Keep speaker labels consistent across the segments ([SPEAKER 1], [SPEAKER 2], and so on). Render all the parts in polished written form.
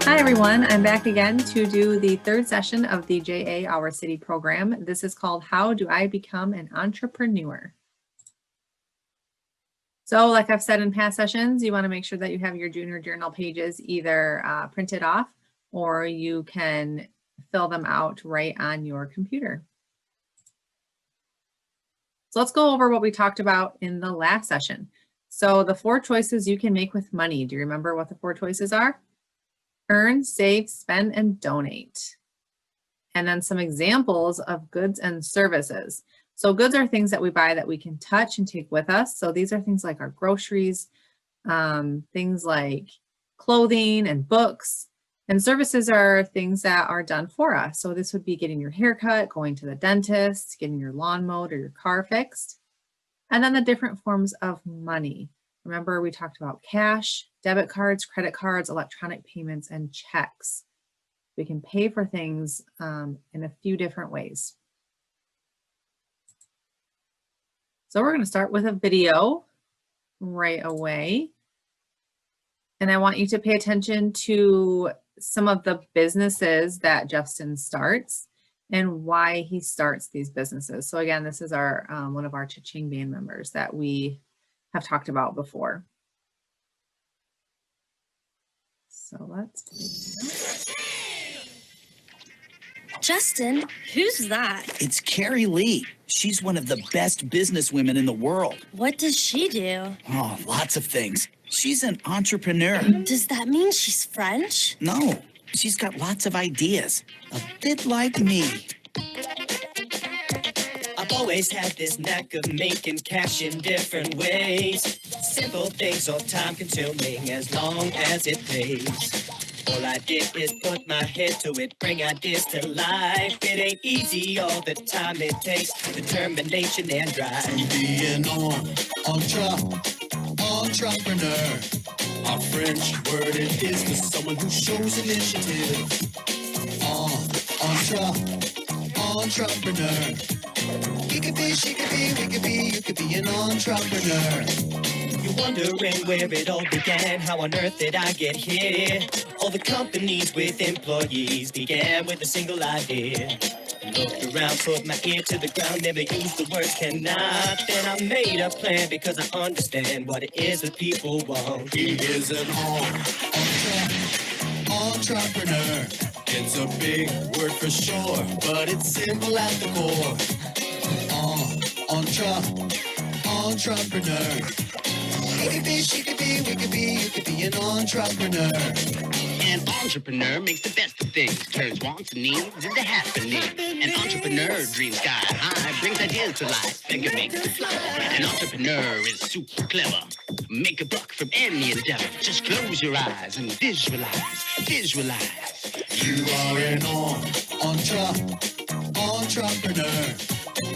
[SPEAKER 1] Hi everyone, I'm back again to do the third session of the JA Our City program. This is called How Do I Become an Entrepreneur? So like I've said in past sessions, you want to make sure that you have your junior journal pages either printed off or you can fill them out right on your computer. So let's go over what we talked about in the last session. So the 4 choices you can make with money. Do you remember what the 4 choices are? Earn, save, spend, and donate. And then some examples of goods and services. So goods are things that we buy that we can touch and take with us. So these are things like our groceries, things like clothing and books. And services are things that are done for us. So this would be getting your hair cut, going to the dentist, getting your lawn mowed or your car fixed. And then the different forms of money. Remember, we talked about cash, debit cards, credit cards, electronic payments, and checks. We can pay for things in a few different ways. So we're going to start with a video right away. And I want you to pay attention to some of the businesses that Justin starts and why he starts these businesses. So again, this is our one of our Cha-Ching band members that we have talked about before. So let's take
[SPEAKER 2] Justin, who's that?
[SPEAKER 3] It's Carrie Lee. She's one of the best businesswomen in the world.
[SPEAKER 2] What does she do?
[SPEAKER 3] Oh, lots of things. She's an entrepreneur.
[SPEAKER 2] Does that mean she's French?
[SPEAKER 3] No, she's got lots of ideas. A bit like me.
[SPEAKER 4] I've always had this knack of making cash in different ways. Simple things are time consuming as long as it pays. All I did is put my head to it, bring ideas to life. It ain't easy all the time, it takes determination and drive.
[SPEAKER 5] Be an entrepreneur. Our French word it is for someone who shows initiative. Entrepreneur. You could be, she could be, we could be, you could be an entrepreneur.
[SPEAKER 4] You're wondering where it all began, how on earth did I get here? All the companies with employees began with a single idea. Looked around, put my ear to the ground, never used the word cannot. Then I made a plan because I understand what it is that people want.
[SPEAKER 5] He is an entrepreneur. It's a big word for sure, but it's simple at the core. Entrepreneur. He could be, she could be, we could be, you could be an entrepreneur.
[SPEAKER 6] An entrepreneur makes the best of things, turns wants and needs into happening. An entrepreneur dreams sky high, brings ideas to life, think of me. An entrepreneur is super clever. Make a buck from any endeavor. Just close your eyes and visualize.
[SPEAKER 5] You are an entrepreneur.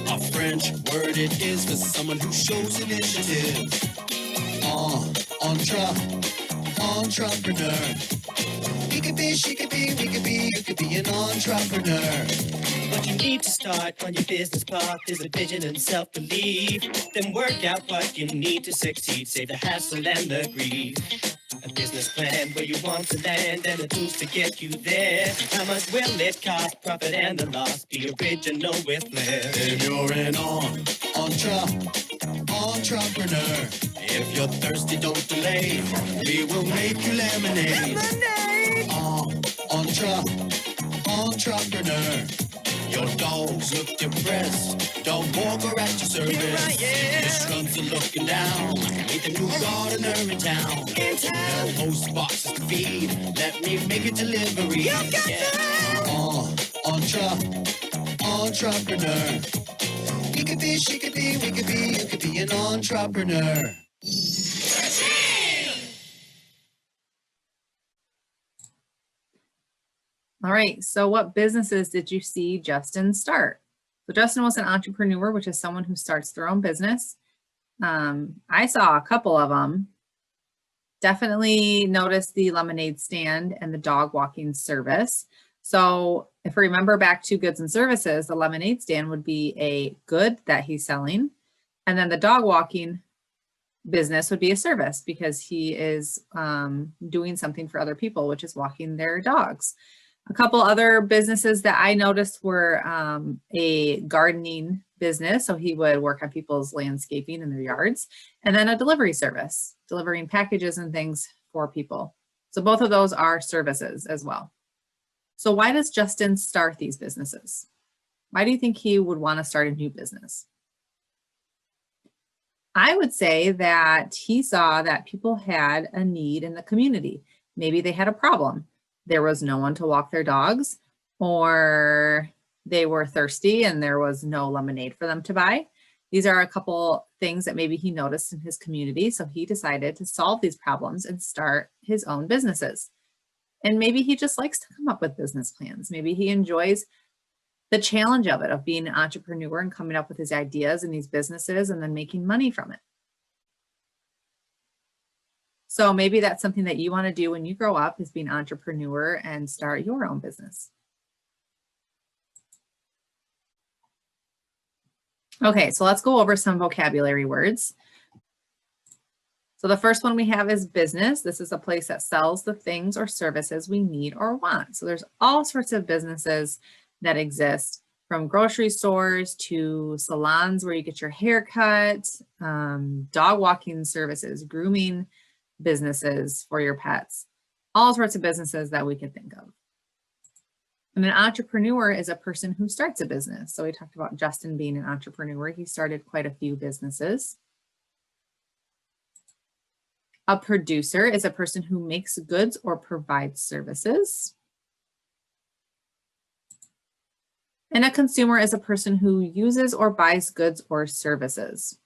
[SPEAKER 5] A French word it is for someone who shows initiative. Entrepreneur. He could be, she could be, we could be, you could be an entrepreneur.
[SPEAKER 4] What you need to start on your business path is a vision and self-belief. Then work out what you need to succeed. Save the hassle and the grief. A business plan where you want to land and the tools to get you there. How much will it cost? Profit and the loss. Be original with flair.
[SPEAKER 5] Then you're an entrepreneur. If you're thirsty, don't delay. We will make you lemonade. Entrepreneur. Your dogs look depressed. Dog walker at your service. Your shrubs are looking down. Meet the new gardener in town. No post boxes to feed. Let me make a delivery. Entrepreneur. He could be, she could be, we could be, you could be an entrepreneur.
[SPEAKER 1] All right, so what businesses did you see Justin start? So Justin was an entrepreneur, which is someone who starts their own business. I saw a couple of them. Definitely noticed the lemonade stand and the dog walking service. So if we remember back to goods and services, the lemonade stand would be a good that he's selling. And then the dog walking business would be a service because he is doing something for other people, which is walking their dogs. A couple other businesses that I noticed were a gardening business. So he would work on people's landscaping in their yards, and then a delivery service, delivering packages and things for people. So both of those are services as well. So why does Justin start these businesses? Why do you think he would want to start a new business? I would say that he saw that people had a need in the community. Maybe they had a problem. There was no one to walk their dogs, or they were thirsty and there was no lemonade for them to buy. These are a couple things that maybe he noticed in his community. So he decided to solve these problems and start his own businesses. And maybe he just likes to come up with business plans. Maybe he enjoys the challenge of it, of being an entrepreneur and coming up with his ideas in these businesses and then making money from it. So maybe that's something that you want to do when you grow up, is be an entrepreneur and start your own business. Okay, so let's go over some vocabulary words. So the first one we have is business. This is a place that sells the things or services we need or want. So there's all sorts of businesses that exist, from grocery stores to salons where you get your hair cut, dog walking services, grooming businesses for your pets, all sorts of businesses that we can think of. And an entrepreneur is a person who starts a business. So we talked about Justin being an entrepreneur. He started quite a few businesses. A producer is a person who makes goods or provides services. And a consumer is a person who uses or buys goods or services.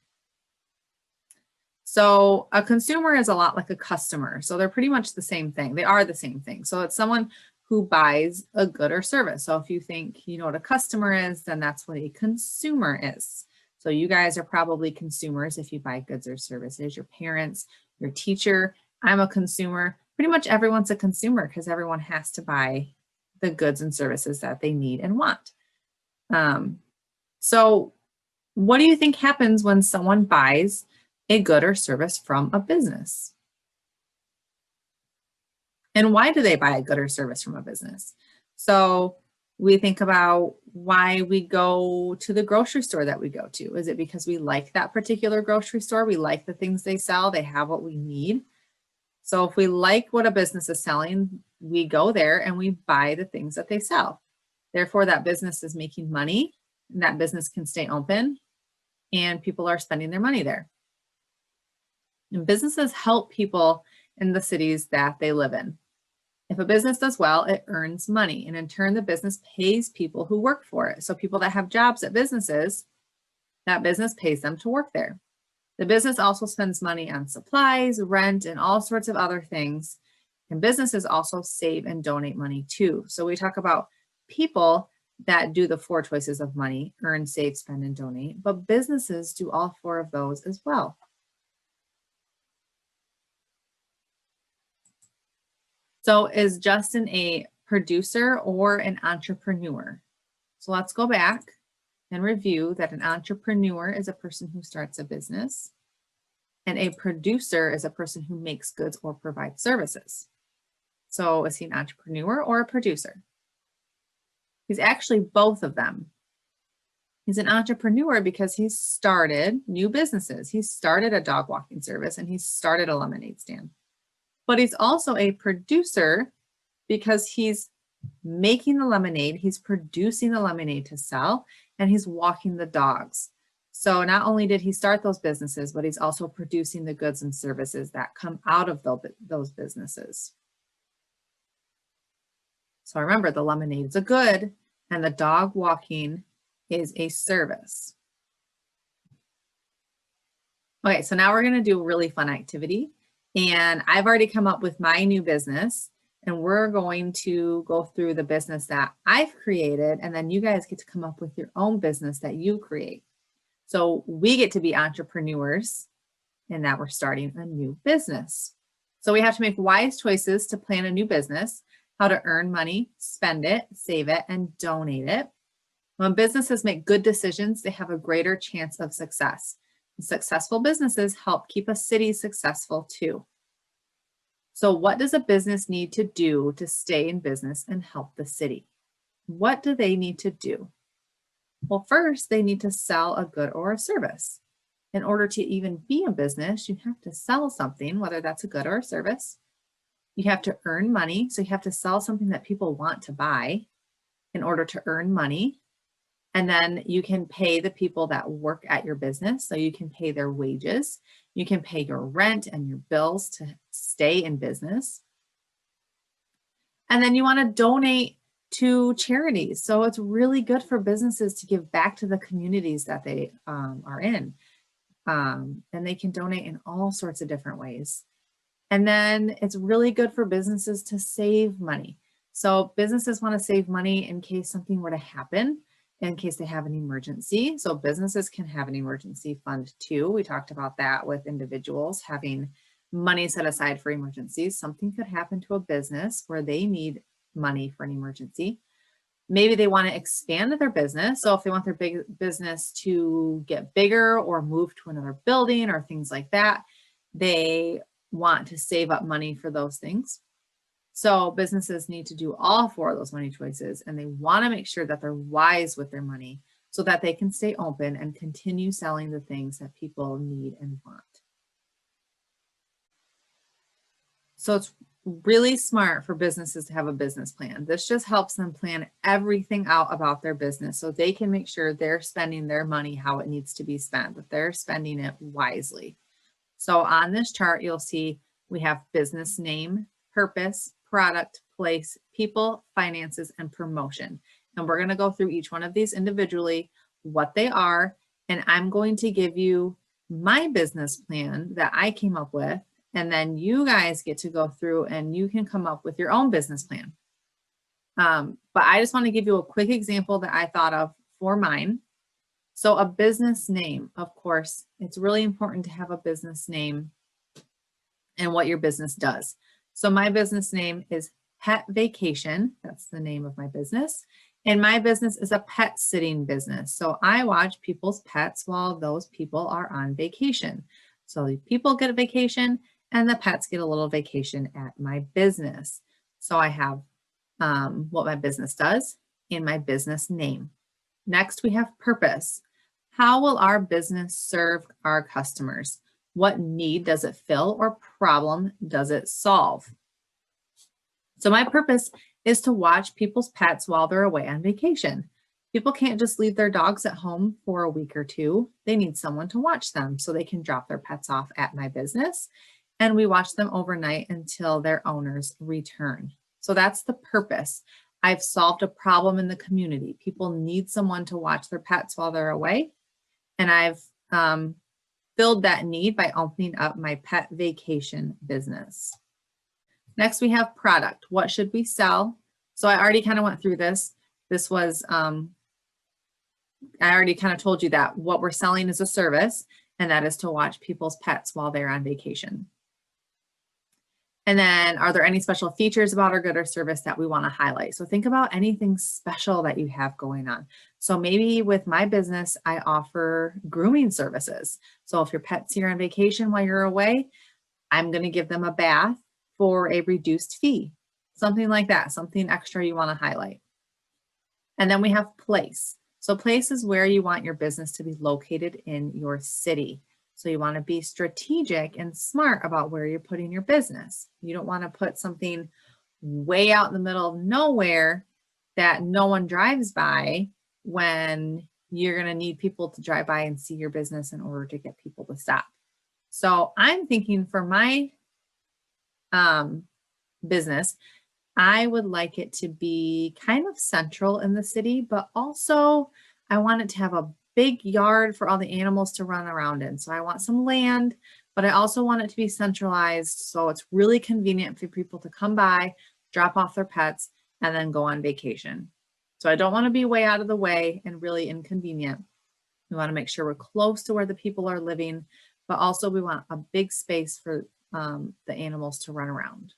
[SPEAKER 1] So a consumer is a lot like a customer. So they're pretty much the same thing. They are the same thing. So it's someone who buys a good or service. So if you think you know what a customer is, then that's what a consumer is. So you guys are probably consumers if you buy goods or services. Your parents, your teacher. I'm a consumer. Pretty much everyone's a consumer because everyone has to buy the goods and services that they need and want. So what do you think happens when someone buys a good or service from a business? And why do they buy a good or service from a business? So we think about why we go to the grocery store that we go to. Is it because we like that particular grocery store? We like the things they sell. They have what we need. So if we like what a business is selling, we go there and we buy the things that they sell. Therefore, that business is making money, and that business can stay open, and people are spending their money there. And businesses help people in the cities that they live in. If a business does well, it earns money, and in turn, the business pays people who work for it. So people that have jobs at businesses, that business pays them to work there. The business also spends money on supplies, rent, and all sorts of other things. And businesses also save and donate money too. So we talk about people that do the 4 choices of money: earn, save, spend, and donate. But businesses do all 4 of those as well. So is Justin a producer or an entrepreneur? So let's go back and review that an entrepreneur is a person who starts a business, and a producer is a person who makes goods or provides services. So is he an entrepreneur or a producer? He's actually both of them. He's an entrepreneur because he's started new businesses. He started a dog walking service and he started a lemonade stand. But he's also a producer because he's making the lemonade, he's producing the lemonade to sell, and he's walking the dogs. So not only did he start those businesses, but he's also producing the goods and services that come out of those businesses. So remember, the lemonade is a good, and the dog walking is a service. Okay, so now we're going to do a really fun activity. And I've already come up with my new business, and we're going to go through the business that I've created, and then you guys get to come up with your own business that you create. So we get to be entrepreneurs in that we're starting a new business. So we have to make wise choices to plan a new business, how to earn money, spend it, save it, and donate it. When businesses make good decisions, they have a greater chance of success. Successful businesses help keep a city successful too. So what does a business need to do to stay in business and help the city? What do they need to do? Well, first, they need to sell a good or a service. In order to even be a business, you have to sell something, whether that's a good or a service. You have to earn money. So you have to sell something that people want to buy in order to earn money. And then you can pay the people that work at your business. So you can pay their wages. You can pay your rent and your bills to stay in business. And then you want to donate to charities. So it's really good for businesses to give back to the communities that they are in. And they can donate in all sorts of different ways. And then it's really good for businesses to save money. So businesses want to save money in case something were to happen, in case they have an emergency. So businesses can have an emergency fund too. We talked about that with individuals having money set aside for emergencies. Something could happen to a business where they need money for an emergency. Maybe they want to expand their business. So if they want their big business to get bigger or move to another building or things like that, they want to save up money for those things. So businesses need to do all four of those money choices, and they want to make sure that they're wise with their money so that they can stay open and continue selling the things that people need and want. So it's really smart for businesses to have a business plan. This just helps them plan everything out about their business so they can make sure they're spending their money how it needs to be spent, that they're spending it wisely. So on this chart, you'll see we have business name, purpose, product, place, people, finances, and promotion. And we're going to go through each one of these individually, what they are, and I'm going to give you my business plan that I came up with, and then you guys get to go through and you can come up with your own business plan. But I just want to give you a quick example that I thought of for mine. So a business name, of course, it's really important to have a business name and what your business does. So my business name is Pet Vacation. That's the name of my business. And my business is a pet sitting business. So I watch people's pets while those people are on vacation. So the people get a vacation and the pets get a little vacation at my business. So I have what my business does in my business name. Next, we have purpose. How will our business serve our customers? What need does it fill or problem does it solve? So my purpose is to watch people's pets while they're away on vacation. People can't just leave their dogs at home for a week or two. They need someone to watch them so they can drop their pets off at my business. And we watch them overnight until their owners return. So that's the purpose. I've solved a problem in the community. People need someone to watch their pets while they're away. And I've filled that need by opening up my pet vacation business. Next, we have product. What should we sell? So I already kind of went through this. This was, I already kind of told you that what we're selling is a service, and that is to watch people's pets while they're on vacation. And then, are there any special features about our good or service that we want to highlight? So think about anything special that you have going on. So maybe with my business, I offer grooming services. So if your pet's here on vacation while you're away, I'm going to give them a bath for a reduced fee, something like that, something extra you want to highlight. And then we have place. So place is where you want your business to be located in your city. So you want to be strategic and smart about where you're putting your business. You don't want to put something way out in the middle of nowhere that no one drives by when you're going to need people to drive by and see your business in order to get people to stop. So I'm thinking for my business, I would like it to be kind of central in the city, but also I want it to have a big yard for all the animals to run around in. So I want some land, but I also want it to be centralized so it's really convenient for people to come by, drop off their pets, and then go on vacation. So I don't want to be way out of the way and really inconvenient. We want to make sure we're close to where the people are living, but also we want a big space for the animals to run around.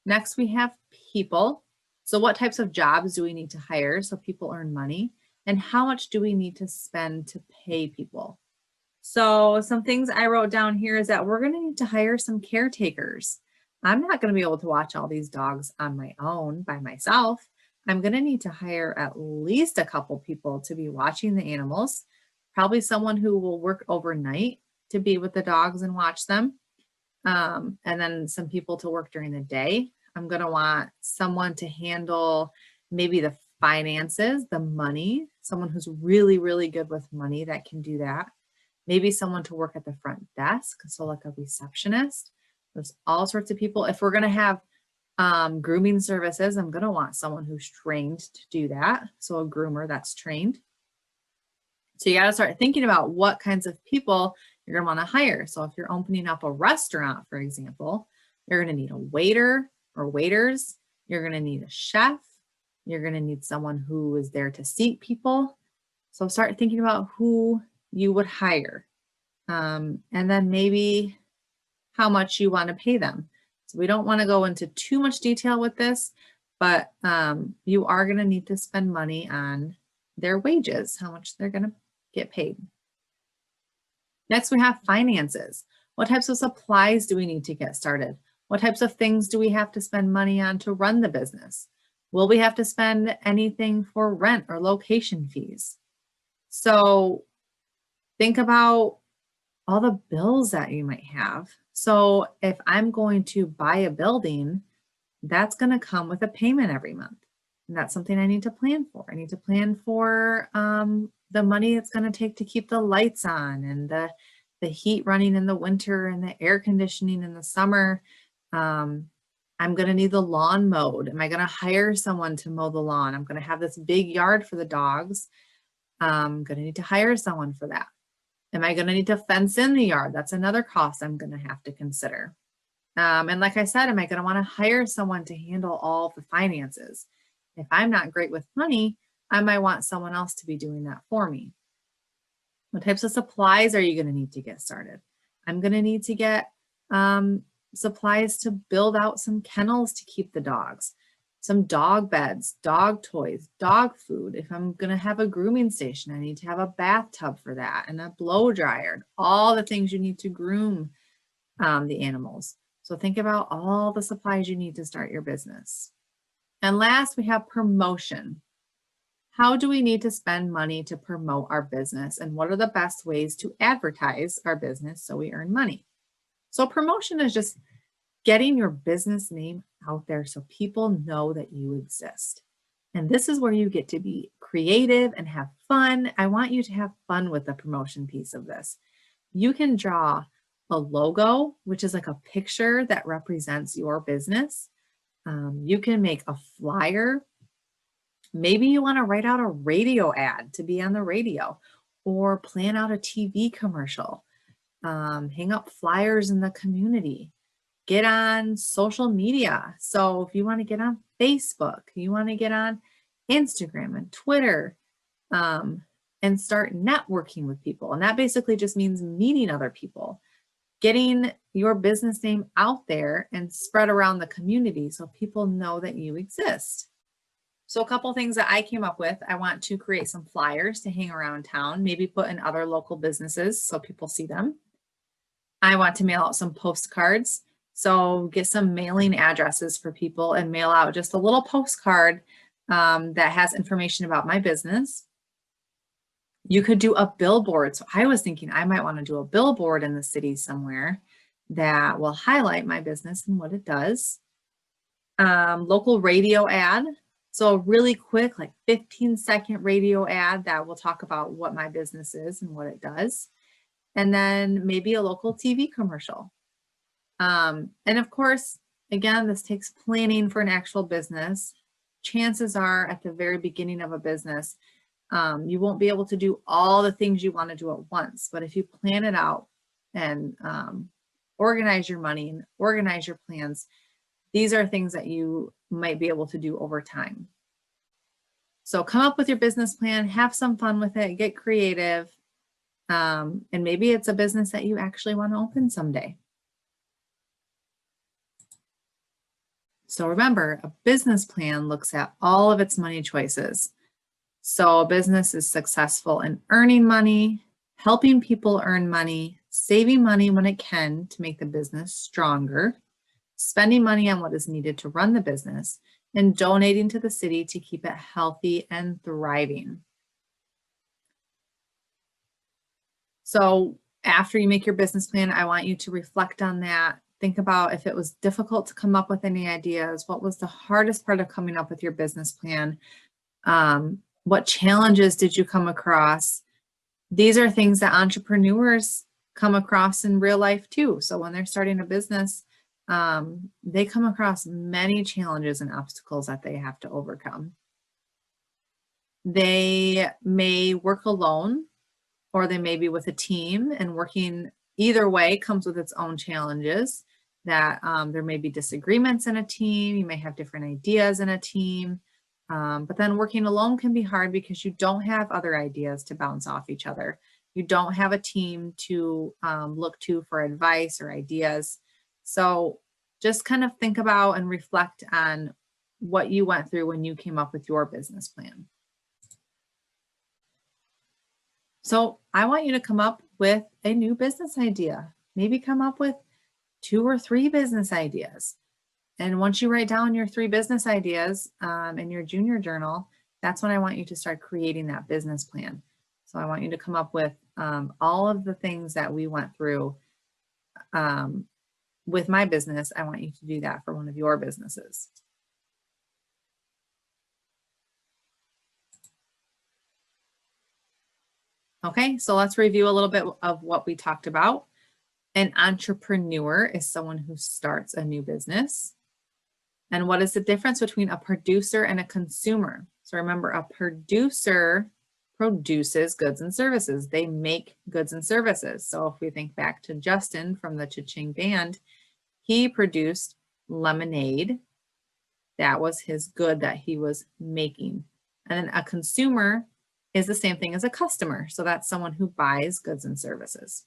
[SPEAKER 1] Next, we have people. So what types of jobs do we need to hire so people earn money? And how much do we need to spend to pay people? So some things I wrote down here is that we're going to need to hire some caretakers. I'm not going to be able to watch all these dogs on my own by myself. I'm going to need to hire at least a couple people to be watching the animals, probably someone who will work overnight to be with the dogs and watch them. And then some people to work during the day. I'm going to want someone to handle maybe the finances, the money, someone who's really, really good with money that can do that. Maybe someone to work at the front desk, so like a receptionist. There's all sorts of people. If we're going to have grooming services, I'm going to want someone who's trained to do that. So a groomer that's trained. So you got to start thinking about what kinds of people you're going to want to hire. So if you're opening up a restaurant, for example, you're going to need a waiter or waiters. You're going to need a chef. You're going to need someone who is there to seat people. So start thinking about who you would hire. And then maybe how much you want to pay them. So we don't want to go into too much detail with this, but you are going to need to spend money on their wages, how much they're going to get paid. Next, we have finances. What types of supplies do we need to get started? What types of things do we have to spend money on to run the business? Will we have to spend anything for rent or location fees? So think about all the bills that you might have. So if I'm going to buy a building, that's going to come with a payment every month. And that's something I need to plan for. I need to plan for the money it's going to take to keep the lights on and the heat running in the winter and the air conditioning in the summer. I'm going to need the lawn mowed. Am I going to hire someone to mow the lawn? I'm going to have this big yard for the dogs. I'm going to need to hire someone for that. Am I going to need to fence in the yard? That's another cost I'm going to have to consider. And like I said, am I going to want to hire someone to handle all the finances? If I'm not great with money, I might want someone else to be doing that for me. What types of supplies are you going to need to get started? I'm going to need to get supplies to build out some kennels to keep the dogs, some dog beds, dog toys, dog food. If I'm going to have a grooming station, I need to have a bathtub for that and a blow dryer, all the things you need to groom the animals. So think about all the supplies you need to start your business. And last, we have promotion. How do we need to spend money to promote our business? And what are the best ways to advertise our business so we earn money? So promotion is just getting your business name out there so people know that you exist. And this is where you get to be creative and have fun. I want you to have fun with the promotion piece of this. You can draw a logo, which is like a picture that represents your business. You can make a flyer. Maybe you want to write out a radio ad to be on the radio or plan out a TV commercial. Hang up flyers in the community. Get on social media. So if you want to get on Facebook, you want to get on Instagram and Twitter, and start networking with people. And that basically just means meeting other people, getting your business name out there and spread around the community so people know that you exist. So a couple things that I came up with, I want to create some flyers to hang around town, maybe put in other local businesses so people see them. I want to mail out some postcards. So get some mailing addresses for people and mail out just a little postcard that has information about my business. You could do a billboard. So I was thinking I might want to do a billboard in the city somewhere that will highlight my business and what it does. Local radio ad. So a really quick, like 15-second radio ad that will talk about what my business is and what it does. And then maybe a local TV commercial. And of course, again, this takes planning for an actual business. Chances are at the very beginning of a business, you won't be able to do all the things you want to do at once. But if you plan it out and organize your money and organize your plans, these are things that you might be able to do over time. So come up with your business plan, have some fun with it, get creative, and maybe it's a business that you actually want to open someday. So remember, a business plan looks at all of its money choices. So a business is successful in earning money, helping people earn money, saving money when it can to make the business stronger, spending money on what is needed to run the business, and donating to the city to keep it healthy and thriving. So after you make your business plan, I want you to reflect on that. Think about if it was difficult to come up with any ideas, what was the hardest part of coming up with your business plan? What challenges did you come across? These are things that entrepreneurs come across in real life too. So when they're starting a business, they come across many challenges and obstacles that they have to overcome. They may work alone, or they may be with a team, and working either way comes with its own challenges. That there may be disagreements in a team, you may have different ideas in a team, but then working alone can be hard because you don't have other ideas to bounce off each other. You don't have a team to look to for advice or ideas. So just kind of think about and reflect on what you went through when you came up with your business plan. So I want you to come up with a new business idea. Maybe come up with 2 or 3 business ideas. And once you write down your 3 business ideas in your junior journal, that's when I want you to start creating that business plan. So I want you to come up with all of the things that we went through with my business. I want you to do that for one of your businesses. Okay, so let's review a little bit of what we talked about. An entrepreneur is someone who starts a new business. And what is the difference between a producer and a consumer? So remember, a producer produces goods and services. They make goods and services. So if we think back to Justin from the Cha-Ching Band, he produced lemonade. That was his good that he was making. And then a consumer is the same thing as a customer. So that's someone who buys goods and services.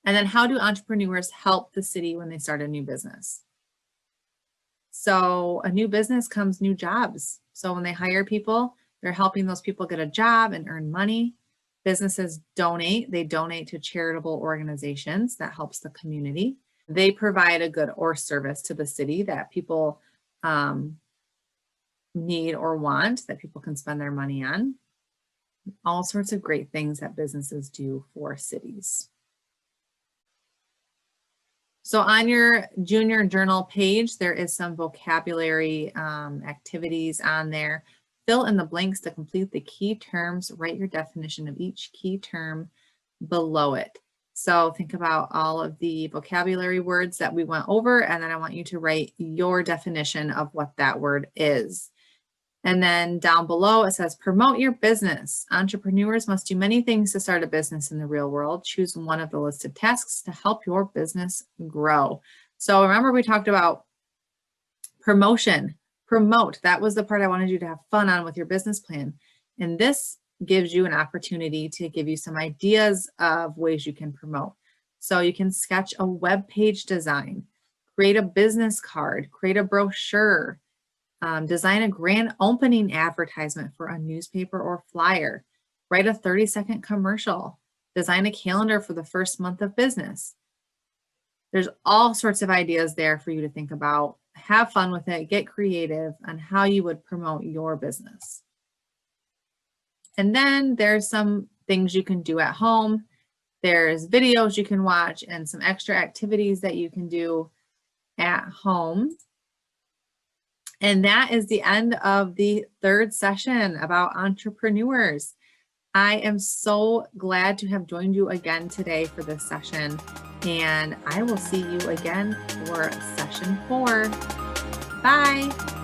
[SPEAKER 1] And then how do entrepreneurs help the city when they start a new business? So a new business comes new jobs. So when they hire people, they're helping those people get a job and earn money. Businesses donate. They donate to charitable organizations that helps the community. They provide a good or service to the city that people need or want, that people can spend their money on. All sorts of great things that businesses do for cities. So on your junior journal page, there is some vocabulary activities on there. Fill in the blanks to complete the key terms. Write your definition of each key term below it. So think about all of the vocabulary words that we went over, and then I want you to write your definition of what that word is. And then down below it says, promote your business. Entrepreneurs must do many things to start a business in the real world. Choose one of the listed tasks to help your business grow. So remember, we talked about promotion. Promote. That was the part I wanted you to have fun on with your business plan. And this gives you an opportunity to give you some ideas of ways you can promote. So you can sketch a web page design, create a business card, create a brochure, design a grand opening advertisement for a newspaper or flyer, write a 30-second commercial, design a calendar for the first month of business. There's all sorts of ideas there for you to think about. Have fun with it, get creative on how you would promote your business. And then there's some things you can do at home. There's videos you can watch and some extra activities that you can do at home. And that is the end of the 3rd session about entrepreneurs. I am so glad to have joined you again today for this session, and I will see you again for session 4. Bye.